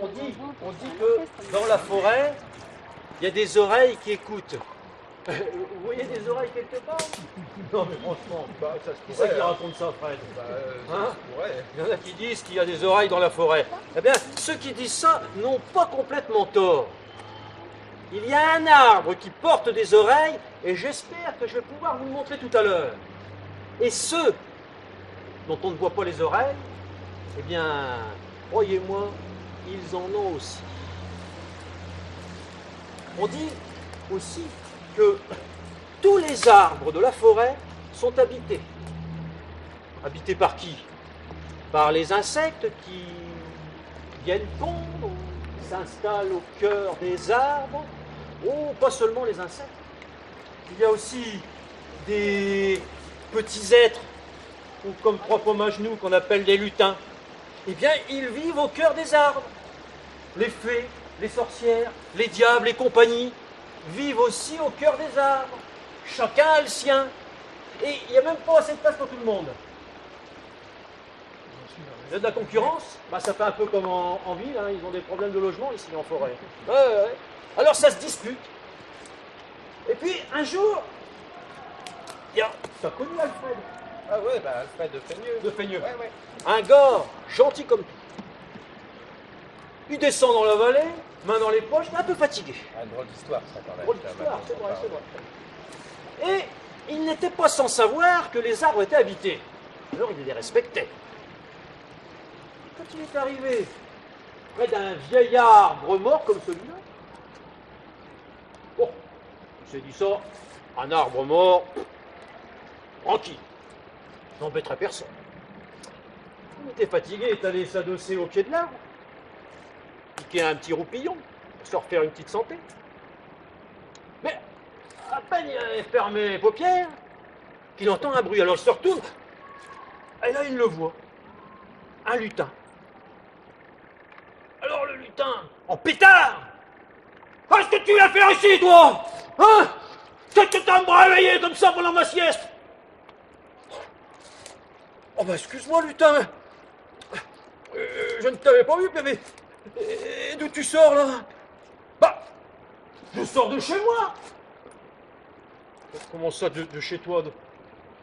on dit que dans la forêt, il y a des oreilles qui écoutent. Vous voyez des oreilles quelque part? Non mais franchement, Bah, ça se qui c'est pourrait. qui raconte ça, Fred? Ça Hein? se pourrait. Il y en a qui disent qu'il y a des oreilles dans la forêt. Eh bien, ceux qui disent ça n'ont pas complètement tort. Il y a un arbre qui porte des oreilles et j'espère que je vais pouvoir vous le montrer tout à l'heure. Et ceux dont on ne voit pas les oreilles, eh bien, croyez-moi, ils en ont aussi. On dit aussi que tous les arbres de la forêt sont habités. Habités par qui? Par les insectes qui viennent pondre, s'installent au cœur des arbres. Oh, pas seulement les insectes. Il y a aussi des petits êtres, ou comme propre homme à genoux, qu'on appelle des lutins. Eh bien, ils vivent au cœur des arbres. Les fées, les sorcières, les diables et compagnie vivent aussi au cœur des arbres. Chacun a le sien. Et il n'y a même pas assez de place pour tout le monde. Il y a de la concurrence, bah, ça fait un peu comme en ville, hein. Ils ont des problèmes de logement ici en forêt. Ouais, ouais, ouais. Alors ça se dispute. Et puis un jour, tu as connu Alfred Ah ouais, bah Alfred de Feigneux. de Feigneux. Ouais, ouais. Un gars gentil comme tout. Il descend dans la vallée, main dans les poches, un peu fatigué. Un drôle d'histoire, ça, quand même. Drôle d'histoire, c'est vrai, c'est vrai. Et il n'était pas sans savoir que les arbres étaient habités. Alors il les respectait. Quand il est arrivé près d'un vieil arbre mort comme celui-là, bon, il s'est dit ça, un arbre mort, tranquille, n'embêterait personne. Il était fatigué, il est allé s'adosser au pied de l'arbre, piquer un petit roupillon, pour se refaire une petite santé. Mais à peine il avait fermé les paupières, qu'il entend un bruit. Alors il se retourne, et là il le voit, un lutin. Alors le lutin, en pétard, qu'est-ce que tu viens faire ici, toi? Hein? Qu'est-ce que t'as à me réveiller comme ça pendant ma sieste? Oh bah excuse-moi, lutin, je ne t'avais pas vu, mais et d'où tu sors là? Bah, je sors de chez moi. Comment ça, de chez toi?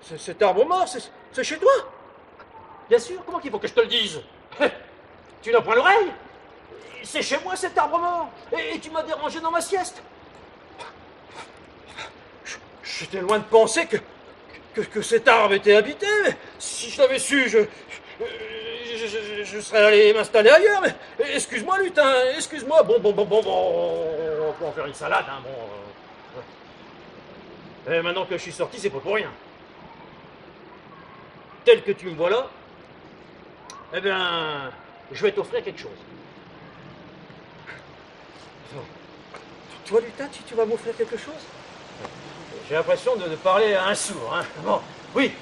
Cet arbre mort, c'est chez toi? Bien sûr, comment qu'il faut que je te le dise? Tu n'as point l'oreille? C'est chez moi cet arbre mort, et tu m'as dérangé dans ma sieste. J'étais loin de penser que cet arbre était habité, mais si je l'avais su, je serais allé m'installer ailleurs, mais excuse-moi lutin, excuse-moi, bon, on peut en faire une salade, hein, bon. Et maintenant que je suis sorti, c'est pas pour rien. Tel que tu me vois là, eh bien, je vais t'offrir quelque chose. Toi, lutin, tu vas m'offrir quelque chose? J'ai l'impression de parler à un sourd, hein. Bon, oui,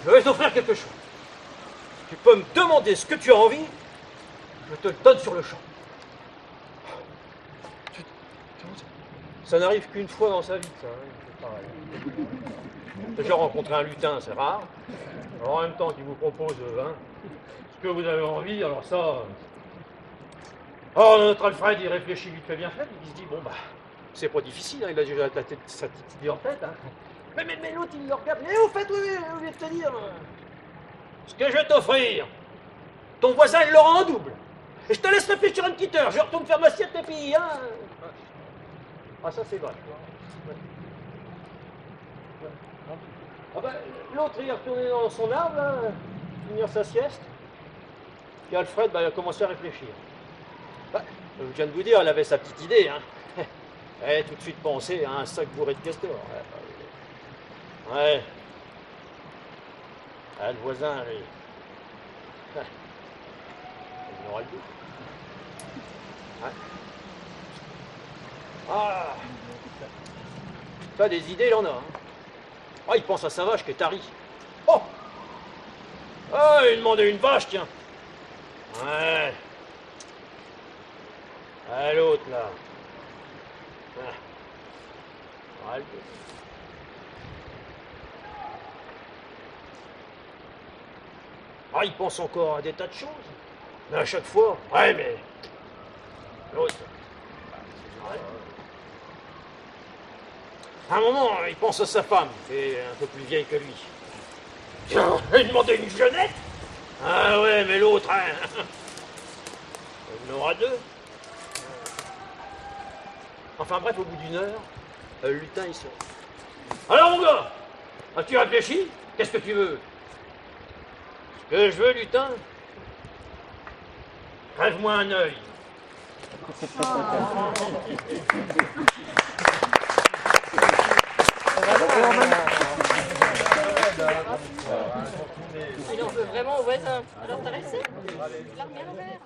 je vais t'offrir quelque chose. Tu peux me demander ce que tu as envie, je te le donne sur le champ. Ça n'arrive qu'une fois dans sa vie, ça. Hein, j'ai déjà rencontré un lutin, c'est rare. Alors en même temps, qui vous propose hein, ce que vous avez envie, alors ça... Alors notre Alfred, il réfléchit vite fait bien fait, il se dit, bon bah, c'est pas difficile, hein, il a déjà sa petite idée en tête. Hein. Mais l'autre, il le regarde, mais au fait, oui, je vais te dire, ce que je vais t'offrir, ton voisin, il l'aura en double. Et je te laisse réfléchir une petite heure, je retourne faire ma sieste et puis, hein. Ah, ça c'est vache. Ah ben, l'autre, il est retourné dans son arbre, là, finir sa sieste. Et Alfred, il a commencé à réfléchir. Bah, je viens de vous dire, elle avait sa petite idée. Hein. Elle a tout de suite pensé à un sac bourré de castors. Ouais. Ah, le voisin, lui. Il aura le goût. Ouais. Ah. T'as des idées, il en a. Hein. Ah, il pense à sa vache qui est tarie. Oh. Ah, il demandait une vache, tiens. Ouais. Ah, l'autre, là. Ah. Ah, il pense encore à des tas de choses. Mais à chaque fois, ouais, mais L'autre. À un moment, il pense à sa femme, qui est un peu plus vieille que lui. Tiens, il demandait une jeunette. Ah ouais, mais l'autre, hein, il en aura deux. Enfin bref, au bout d'une heure, le lutin, il sort. Alors mon gars, as-tu réfléchi? Qu'est-ce que tu veux? Ce que je veux, lutin, crève-moi un œil. Il en veut vraiment au voisin. Alors t'as resté? Il l'a remis à l'envers.